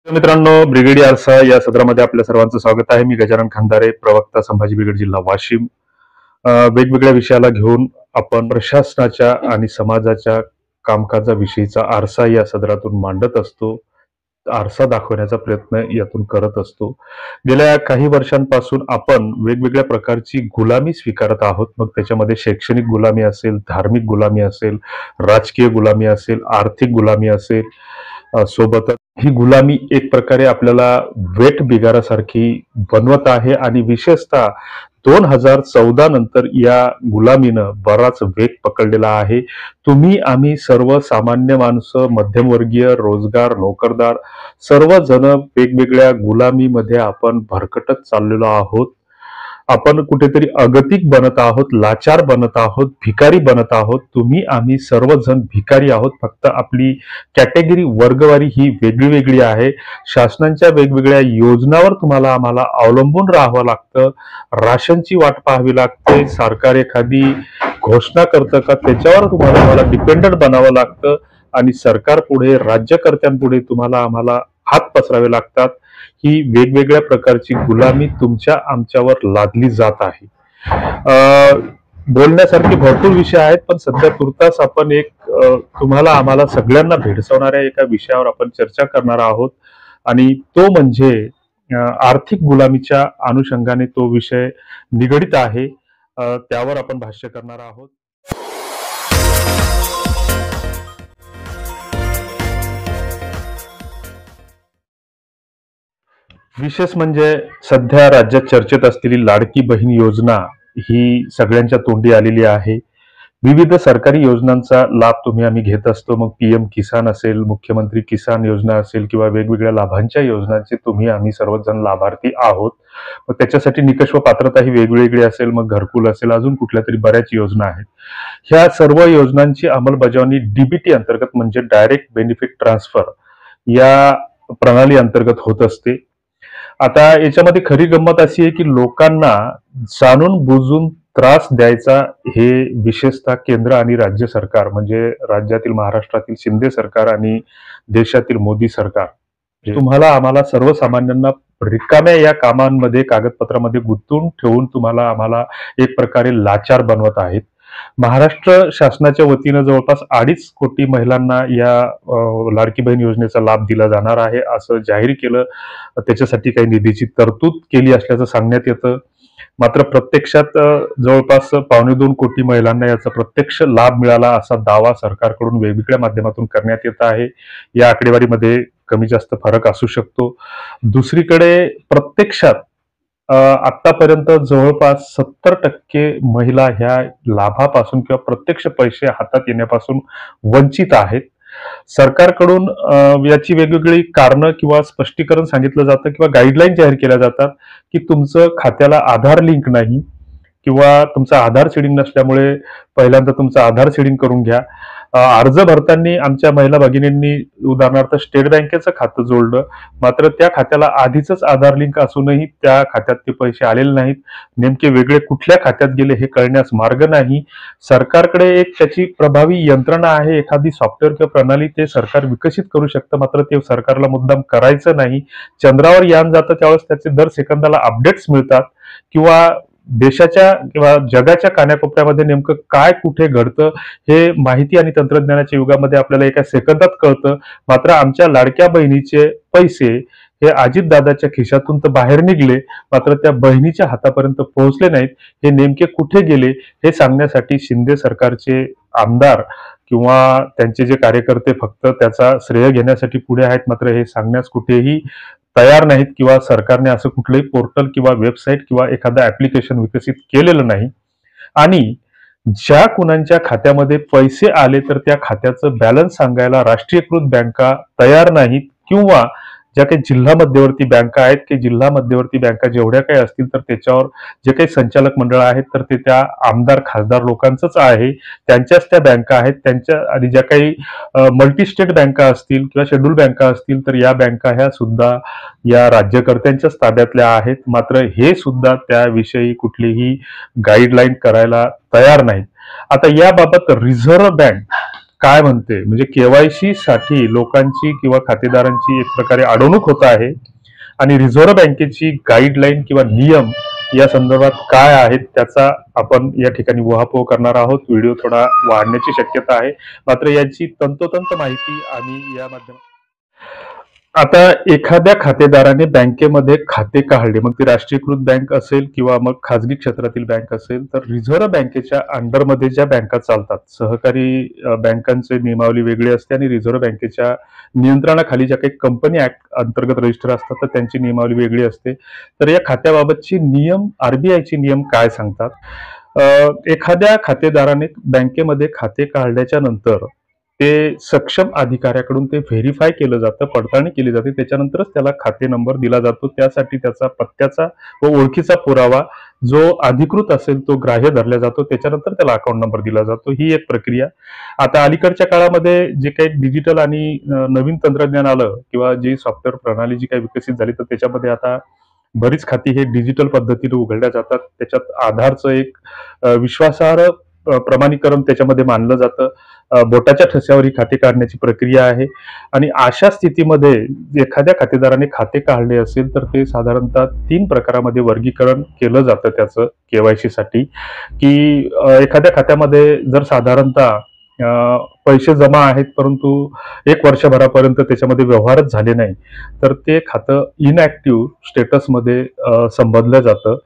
मित्रांनो, ब्रिगेड आरसा या सदरामध्ये आपल्या सर्वांचं स्वागत आहे. मी गजानन खांदारे, प्रवक्ता संभाजी ब्रिगेड जिल्हा वाशिम. वेगवेगळ्या विषयाला घेऊन आपण प्रशासनाच्या आणि समाजाच्या कामकाजाविषयीचा आरसा या सदरातून मांडत असतो. आरसा दाखवण्याचा प्रयत्न यातून करत असतो. गेल्या काही वर्षांपासून आपण वेगवेगळ्या प्रकारची गुलामी स्वीकारत आहोत. मग त्याच्यामध्ये शैक्षणिक गुलामी असेल, धार्मिक गुलामी असेल, राजकीय गुलामी असेल, आर्थिक गुलामी असेल. सोबतच ही गुलामी एक प्रकारे आपल्याला वेठ बिगारासारखी बनवत आहे आणि विशेषतः 2014 नंतर या गुलामीनं बराच वेग पकडलेला आहे. तुम्ही आम्ही सर्वसामान्य माणसं, मध्यमवर्गीय, रोजगार, नोकरदार सर्वजण वेगवेगळ्या गुलामीमध्ये आपण भरकटत चाललेलो आहोत. आपण कुठेतरी अगतिक बनत आहोत, लाचार बनत आहोत, भिकारी बनत आहोत. तुम्ही आम्ही सर्वजण भिकारी आहोत. फक्त आपली कॅटेगरी वर्गवारी ही वेगळी वेगळी आहे. शासनाच्या वेगवेगळ्या योजनावर तुम्हाला आम्हाला अवलंबून राहावं लागतं. राशनची वाट पाहावी लागते. सरकार एखादी घोषणा करतं का त्याच्यावर तुम्हाला आम्हाला डिपेंडंट बनावं लागतं आणि सरकार पुढे, राज्यकर्त्यांपुढे तुम्हाला आम्हाला हात पसरावे लागतात. ही वेगवेगळ्या प्रकारची गुलामी तुमच्या आमच्यावर लादली जात आहे. बोलण्यासारखे भरपूर विषय आहेत, पण सध्या तुर्तास आपण एक तुम्हाला आम्हाला सगळ्यांना भेडसावणाऱ्या एका विषयावर आपण चर्चा करणार आहोत आणि तो म्हणजे आर्थिक गुलामीच्या अनुषंगाने तो विषय निगडित आहे. त्यावर आपण भाष्य करणार आहोत. विशेष म्हणजे सध्या राज्यात चर्चेत असलेली लाडकी बहीण योजना ही सगळ्यांच्या तोंडी आलेली आहे. विविध सरकारी योजनांचा लाभ तुम्ही आम्ही घेत असतो. मग PM किसान असेल, मुख्यमंत्री किसान योजना असेल किंवा वेगवेगळ्या लाभांच्या योजनांचे तुम्ही आम्ही सर्वजण लाभार्थी आहोत. मग त्याच्यासाठी निकष व पात्रता ही वेगवेगळी असेल, मग घरकुल असेल, अजून कुठल्या तरी बऱ्याच योजना आहेत. ह्या सर्व योजनांची अंमलबजावणी DBT अंतर्गत म्हणजे डायरेक्ट बेनिफिट ट्रान्सफर या प्रणाली अंतर्गत होत असते. आता याच्यामध्ये खरी गंमत अशी आहे की लोकांना जाणून बुजून त्रास द्यायचा हे विशेषतः केंद्र आणि राज्य सरकार म्हणजे राज्यातील महाराष्ट्रातील शिंदे सरकार आणि देशातील मोदी सरकार तुम्हाला आम्हाला सर्वसामान्यांना रिकाम्या या कामांमध्ये, कागदपत्रामध्ये गुंतवून ठेवून तुम्हाला आम्हाला एक प्रकारे लाचार बनवत आहेत. महाराष्ट्र शासनाच्या वतीनं जवळपास 2.5 कोटी महिलांना या लाडकी बहीण योजनेचा लाभ दिला जाणार आहे असं जाहीर केलं. त्याच्यासाठी काही निधीची तरतूद केली असल्याचं सांगण्यात येतं. मात्र प्रत्यक्षात जवळपास 2.25 कोटी महिलांना याचा प्रत्यक्ष लाभ मिळाला असा दावा सरकारकडून वेगवेगळ्या माध्यमातून करण्यात येत आहे. या आकडेवारीमध्ये कमी जास्त फरक असू शकतो. दुसरीकडे प्रत्यक्षात आतापर्यंत जवळपास 70% महिला ह्या लाभापासून किंवा प्रत्यक्ष पैसे हातात येण्यापासून वंचित आहेत. सरकारकडून याची वेगवेगळी कारणं किंवा स्पष्टीकरण सांगितलं जातं किंवा गाईडलाईन जाहीर केल्या जातात की तुमचं खात्याला आधार लिंक नाही किंवा तुमचं आधार सीडिंग नसल्यामुळे पहिल्यांदा तुमचं आधार सीडिंग करून घ्या. अर्ज भरताना आमच्या महिला भगिनींनी उदाहरणार्थ स्टेट बँकेचं खातं जोडलं, मात्र त्या खात्याला आधीच आधार लिंक असूनही त्या खात्यात ते पैसे आलेले नाहीत. नेमके वेगळे कुठल्या खात्यात गेले हे कळण्यास मार्ग नाही. सरकारकडे एक त्याची प्रभावी यंत्रणा आहे, एखादी सॉफ्टवेअर किंवा प्रणाली ते सरकार विकसित करू शकतं, मात्र ते सरकारला मुद्दाम करायचं नाही. चंद्रावर यान जातं त्यावेळेस त्याचे दर सेकंदाला अपडेट्स मिळतात किंवा देशाच्या किंवा जगाच्या कानाकोपऱ्यामध्ये नेमकं काय कुठे घडतं हे माहिती आणि तंत्रज्ञानाच्या युगामध्ये आपल्याला एका सेकंदात कळतं. मात्र आमच्या लाडक्या बहिणीचे पैसे हे अजितदादाच्या खिशातून तर बाहेर निघले, मात्र त्या बहिणीच्या हातापर्यंत पोहोचले नाहीत. हे नेमके कुठे गेले हे सांगण्यासाठी शिंदे सरकारचे आमदार किंवा त्यांचे जे कार्यकर्ते फक्त त्याचा श्रेय घेण्यासाठी पुढे आहेत, मात्र हे सांगण्यास कुठेही तयार नाहीत किंवा सरकारने असं कुठलंही पोर्टल किंवा वेबसाईट किंवा एखादं ऍप्लिकेशन विकसित केलेलं नाही. आणि ज्या कुणाच्या खात्यामध्ये पैसे आले तर त्या खात्याचं बॅलन्स सांगायला राष्ट्रीयकृत बँका तयार नाहीत किंवा ज्या काही जिल्हा मध्यवर्ती बँका आहेत की जिल्हा मध्यवर्ती बँका जेवढ्या काही असतील तर त्याच्यावर जे काही संचालक मंडळ आहेत तर ते त्या आमदार खासदार लोकांचंच आहे, त्यांच्याच त्या बँका आहेत. त्यांच्या आणि ज्या काही मल्टी स्टेट बँका असतील किंवा शेड्यूल बँका असतील तर या बँका ह्या सुद्धा या राज्यकर्त्यांच्याच ताब्यातल्या आहेत. मात्र हे सुद्धा त्याविषयी कुठलीही गाईडलाईन करायला तयार नाहीत. आता याबाबत रिझर्व्ह बँक काय म्हणते, म्हणजे केवायसी साठी लोकांची किंवा खातेदारांची एक प्रकारे अडवणूक होत आहे आणि रिझर्व्ह बँकेची गाईडलाईन किंवा नियम या संदर्भात काय आहेत त्याचा आपण या ठिकाणी उहापोह करणार आहोत. व्हिडिओ थोडा वाढण्याची शक्यता आहे, मात्र याची तंतोतंत माहिती आम्ही या माध्यमात. आता एखाद्या खातेदाराने बँकेमध्ये खाते काढले, मग ती राष्ट्रीयकृत बँक असेल किंवा मग खाजगी क्षेत्रातील बँक असेल, तर रिझर्व्ह बँकेच्या अंडरमध्ये ज्या बँका चालतात, सहकारी बँकांचे नियमावली वेगळी असते आणि रिझर्व्ह बँकेच्या नियंत्रणाखाली ज्या काही कंपनी ऍक्ट अंतर्गत रजिस्टर असतात तर त्यांची नियमावली वेगळी असते. तर या खात्याबाबतचे नियम, आरबीआयचे नियम काय सांगतात? एखाद्या खातेदाराने बँकेमध्ये खाते काढल्याच्या नंतर ते सक्षम अधिकाऱ्याकडून ते व्हेरीफाय केलं जातं, पडताळणी केली जाते. त्याच्यानंतरच त्याला खाते नंबर दिला जातो. त्यासाठी त्याचा पत्त्याचा व ओळखीचा पुरावा जो अधिकृत असेल तो ग्राह्य धरला जातो. त्याच्यानंतर त्याला अकाउंट नंबर दिला जातो. ही एक प्रक्रिया. आता अलीकडच्या काळामध्ये जे काही डिजिटल आणि नवीन तंत्रज्ञान आलं किंवा जी सॉफ्टवेअर प्रणाली जी काही विकसित झाली, तर त्याच्यामध्ये आता बरीच खाती हे डिजिटल पद्धतीने उघडल्या जातात. त्याच्यात आधारचं एक विश्वासार्ह प्रमाणीकरण त्याच्यामध्ये मानलं जातं. बोटाच्या ठश्यावर ही खाते काढण्याची प्रक्रिया आहे आणि अशा स्थितीमध्ये एखाद्या खातेदाराने खाते काढले असेल तर ते साधारणतः 3 प्रकारामध्ये वर्गीकरण केलं जातं त्याचं केवायसी साठी. की एखाद्या खात्यामध्ये जर साधारणतः पैसे जमा आहेत परंतु 1 वर्षभरापर्यंत त्याच्यामध्ये व्यवहारच झाले नाही, तर ते खातं इनऍक्टिव्ह स्टेटसमध्ये संबोधलं जातं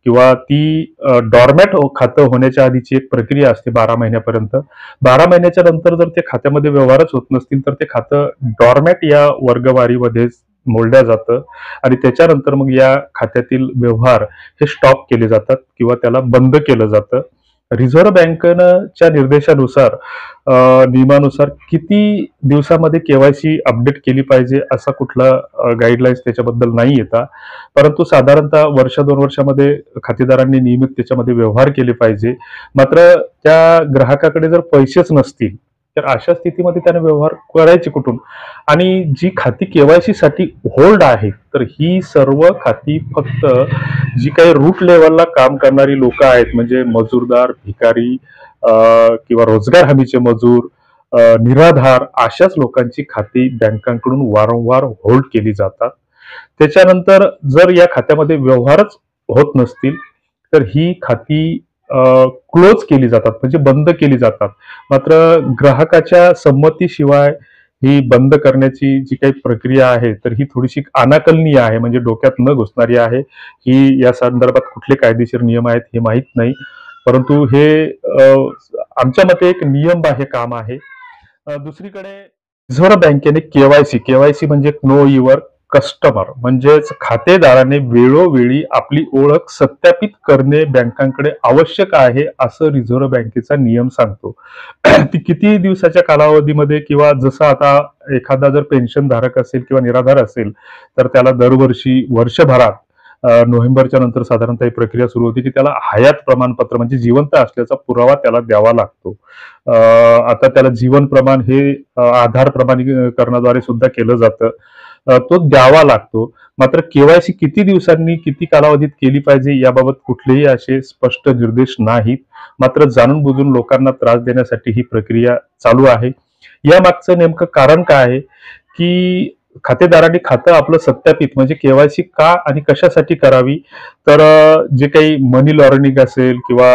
किंवा ती डॉर्मॅट खातं होण्याच्या आधीची एक प्रक्रिया असते 12 महिन्यापर्यंत. 12 महिन्याच्या नंतर जर ते खात्यामध्ये व्यवहारच होत नसतील तर ते खातं डॉर्मॅट या वर्गवारीमध्ये मोडल्या जातं आणि त्याच्यानंतर मग या खात्यातील व्यवहार हे स्टॉप केले जातात किंवा त्याला बंद केलं जातं. रिझर्व्ह बँकेच्या निर्देशानुसार नियमानुसार किती दिवसामध्ये केवायसी अपडेट केली पाहिजे असा कुठला गाईडलाईन्स त्याच्याबद्दल नाही येतात. परंतु साधारणतः 1-2 वर्षामध्ये खातेदारांनी नियमित त्याच्यामध्ये व्यवहार केले पाहिजे. मात्र त्या ग्राहकाकडे जर पैसेच नसतील तर अशा स्थितीमध्ये त्याने व्यवहार करायचे कुठून? आणि जी खाती केवायसी साठी होल्ड आहेत तर ही सर्व खाती फक्त जी काही रूट लेवलला काम करणारी लोक आहेत, म्हणजे मजूरदार, भिकारी किंवा रोजगार हमीचे मजूर, निराधार, अशाच लोकांची खाती बँकांकडून वारंवार होल्ड केली जातात. त्याच्यानंतर जर या खात्यामध्ये व्यवहारच होत नसतील तर ही खाती क्लोज केली जातात, म्हणजे बंद केली जातात. मात्र ग्राहकाच्या संमतीशिवाय ही बंद करण्याची जी काही प्रक्रिया आहे तर ही थोडीशी अनाकलनीय आहे, म्हणजे डोक्यात न घुसणारी आहे. ही या संदर्भात कुठले कायदेशीर नियम आहेत हे माहीत नाही, परंतु हे आमच्या मते एक नियमबाह्य काम आहे. दुसरीकडे रिझर्व्ह बँकेने केवायसी म्हणजे नो युअर कस्टमर, म्हणजेच खातेदाराने वेळोवेळी आपली ओळख सत्यापित करणे बँकांकडे आवश्यक आहे असं रिझर्व्ह बँकेचा नियम सांगतो. ती किती दिवसाच्या कालावधीमध्ये किंवा जसं आता एखादा जर पेन्शन धारक असेल किंवा निराधार असेल तर त्याला दरवर्षी वर्षभरात नोव्हेंबरच्या नंतर साधारणतः ही प्रक्रिया सुरू होती की त्याला हयात प्रमाणपत्र म्हणजे जिवंत असल्याचा पुरावा त्याला द्यावा लागतो. आता त्याला जीवन प्रमाण हे आधार प्रमाणीकरणाद्वारे सुद्धा केलं जातं. तो द्यावा लागतो. मात्र केवायसी किती दिवसांनी किती कालावधीत केली पाहिजे याबाबत कुठलेही असे स्पष्ट निर्देश नाहीत. मात्र जाणून बुजून लोकांना त्रास देण्यासाठी ही प्रक्रिया चालू आहे. या मागचं नेमकं कारण काय आहे की खातेदारांनी खातं आपलं सत्यापित म्हणजे केवायसी का आणि कशासाठी करावी? तर जे काही मनी लॉन्ड्रिंग असेल किंवा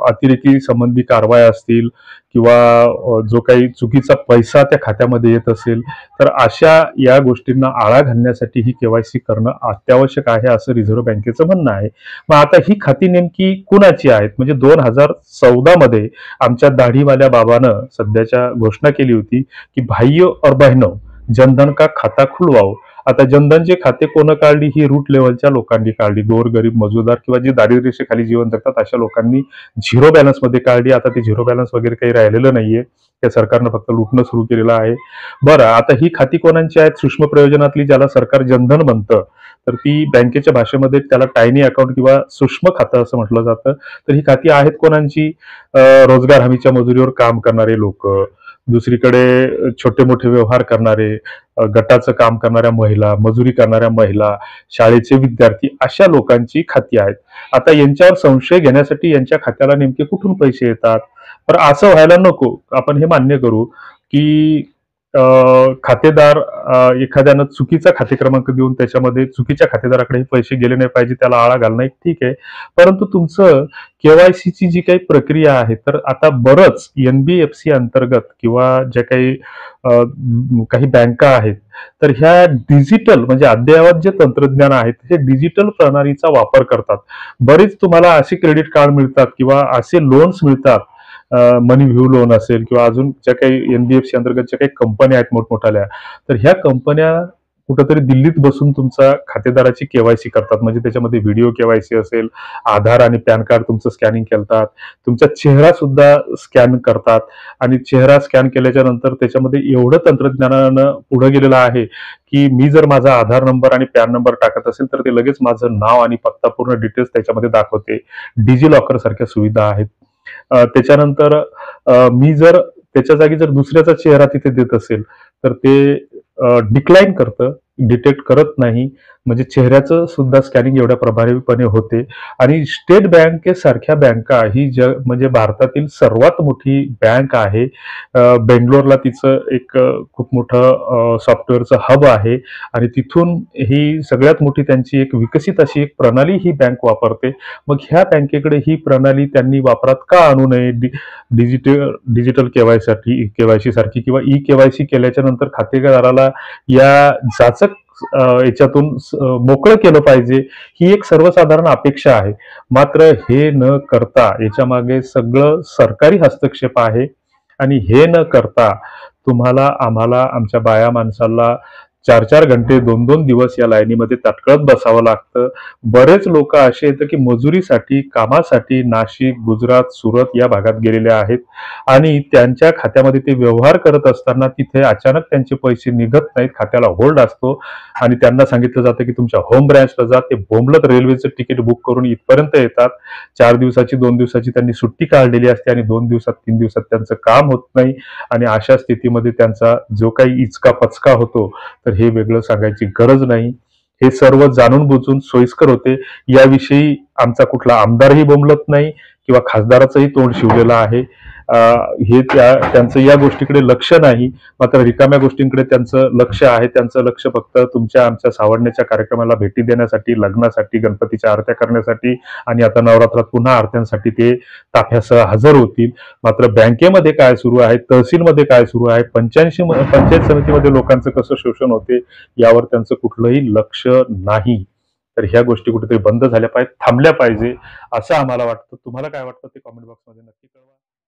अतिरेकी संबंधी कारवाया असतील किंवा जो काही चुकीचा पैसा त्या खात्यामध्ये येत असेल तर अशा या गोष्टींना आळा घालण्यासाठी ही केवायसी करणं अत्यावश्यक आहे असं रिझर्व्ह बँकेचं म्हणणं आहे. मग आता ही खाती नेमकी कुणाची आहेत? म्हणजे 2014 मध्ये आमच्या दाढीवाल्या बाबानं सध्याच्या घोषणा केली होती की भाइयों और बहनों, जनधन का खाता खुलवाओ. आता जनधनचे खाते कोण काढली? ही रूट लेवलच्या लोकांनी काढली. गोरगरीब मजूरदार किंवा जे दारिद्र्यरेषेखाली जीवन जगतात अशा लोकांनी झिरो बॅलन्स मध्ये काढली. आता ते झिरो बॅलन्स वगैरे काही राहिलेलं नाहीये. त्या सरकारनं फक्त लुटणं सुरू केलेलं आहे. बरं, आता ही खाती कोणाची आहेत? सूक्ष्म प्रयोजनातली, ज्याला सरकार जनधन म्हणतं, तर ती बँकेच्या भाषेमध्ये त्याला टायनी अकाउंट किंवा सूक्ष्म खातं असं म्हटलं जातं. तर ही खाती आहेत कोणाची? रोजगार हमीच्या मजुरीवर काम करणारे लोक, दुसरीकडे छोटे मोठे व्यवहार करणारे, गटाचं काम करणाऱ्या महिला, मजुरी करणाऱ्या महिला, शाळेचे विद्यार्थी अशा लोकांची खाती आहेत. आता यांच्यावर संशय घेण्यासाठी यांच्या खात्याला नेमके कुठून पैसे येतात? तर असं व्हायला नको. आपण हे मान्य करू, की खातेदार एखाद्यानं चुकीचा खाते क्रमांक देऊन त्याच्यामध्ये चुकीच्या खातेदाराकडे हे पैसे गेले नाही पाहिजे, त्याला आळा घालणं एक ठीक आहे. परंतु तुमचं के-वाय-सीची जी काही प्रक्रिया आहे, तर आता बरंच एन-बी-एफ-सी अंतर्गत किंवा ज्या काही काही बँका आहेत, तर ह्या डिजिटल म्हणजे अद्ययावत जे तंत्रज्ञान आहे, ते डिजिटल प्रणालीचा वापर करतात. बरेच तुम्हाला असे क्रेडिट कार्ड मिळतात किंवा असे लोन्स मिळतात, मनी व्ह्यू लोन असेल किंवा अजून ज्या काही एन-बी-एफ-सी अंतर्गत ज्या काही कंपन्या आहेत मोठमोठ्याल्या, तर ह्या कंपन्या कुठेतरी दिल्लीत बसून तुमचा खातेदाराची के-वाय-सी करतात. म्हणजे त्याच्यामध्ये व्हिडिओ के-वाय-सी असेल, आधार आणि पॅन कार्ड तुमचं स्कॅनिंग करतात, तुमचा चेहरा सुद्धा स्कॅन करतात आणि चेहरा स्कॅन केल्याच्या नंतर त्याच्यामध्ये एवढं तंत्रज्ञानानं पुढे गेलेलं आहे, की मी जर माझा आधार नंबर आणि पॅन नंबर टाकत असेल, तर ते लगेच माझं नाव आणि पत्ता पूर्ण डिटेल्स त्याच्यामध्ये दाखवते. डिजी लॉकर सारख्या सुविधा आहेत. त्याच्यानंतर मी जर त्याच्या जागी जर दुसऱ्याचा चेहरा तिथे देत असेल, तर ते डिक्लाइन करतं, डिटेक्ट करत नाही. म्हणजे चेहऱ्याचं सुद्धा स्कॅनिंग एवढ्या प्रभावीपणे होते आणि स्टेट बँकेसारख्या बँका ही म्हणजे भारतातील सर्वात मोठी बँक आहे. बेंगलोरला तिचं एक खूप मोठं सॉफ्टवेअरचं हब आहे आणि तिथून ही सगळ्यात मोठी त्यांची एक विकसित अशी एक प्रणाली ही बँक वापरते. मग ह्या बँकेकडे ही प्रणाली त्यांनी वापरात का आणू नये? डिजिटल के-वाय-सी सारखी किंवा ई-के-वाय-सी केल्याच्या नंतर खातेदाराला या जाचक याच्यातून मोकळं केलं पाहिजे, ही एक सर्वसाधारण अपेक्षा आहे. मात्र हे न करता याच्या मागे सगळं सरकारी हस्तक्षेप आहे आणि हे न करता तुम्हाला, आम्हाला, आमच्या बाया माणसाला 4-4 घंटे, 2-2 दिवस या लाईनीमध्ये ताटकळत बसावं लागतं. बरेच लोक असे आहेत की मजुरीसाठी, कामासाठी नाशिक, गुजरात, सुरत या भागात गेलेले आहेत आणि त्यांच्या खात्यामध्ये ते व्यवहार करत असताना तिथे अचानक त्यांचे पैसे निघत नाहीत, खात्याला होल्ड असतो आणि त्यांना सांगितलं जातं की तुमच्या होम ब्रँचला जा. ते बोंबलत रेल्वेचं तिकीट बुक करून इथपर्यंत येतात. 4 दिवसाची, 2 दिवसाची त्यांनी सुट्टी काढलेली असते आणि 2 दिवसात, 3 दिवसात त्यांचं काम होत नाही आणि अशा स्थितीमध्ये त्यांचा जो काही इचका पचका होतो, तर हे वेगळं सांगायची गरज नाही. हे सर्व जाणून बुजून सोयीस्कर होते. याविषयी आमचा कुठला आमदारही बोंबलत नाही किंवा खासदाराचंही तोंड शिवलेलं आहे. हे त्यांचं या गोष्टीकडे लक्ष नाही, मात्र रिकाम्या गोष्टींकडे त्यांचं लक्ष आहे. त्यांचं लक्ष फक्त तुमच्या आमच्या सावडण्याच्या कार्यक्रमाला भेटी देण्यासाठी, लग्नासाठी, गणपतीच्या आरत्या करण्यासाठी आणि आता नवरात्रात पुन्हा आरत्यांसाठी ते ताफ्यासह हजर होतील. मात्र बँकेमध्ये काय सुरू आहे, तहसीलमध्ये काय सुरू आहे, पंचायत समितीमध्ये लोकांचं कसं शोषण होते, यावर त्यांचं कुठलंही लक्ष नाही. तर ह्या गोष्टी कुठेतरी बंद झाल्या पाहिजेत, थांबल्या पाहिजे असं आम्हाला वाटतं. तुम्हाला काय वाटतं ते कॉमेंट बॉक्समध्ये नक्की कळवा.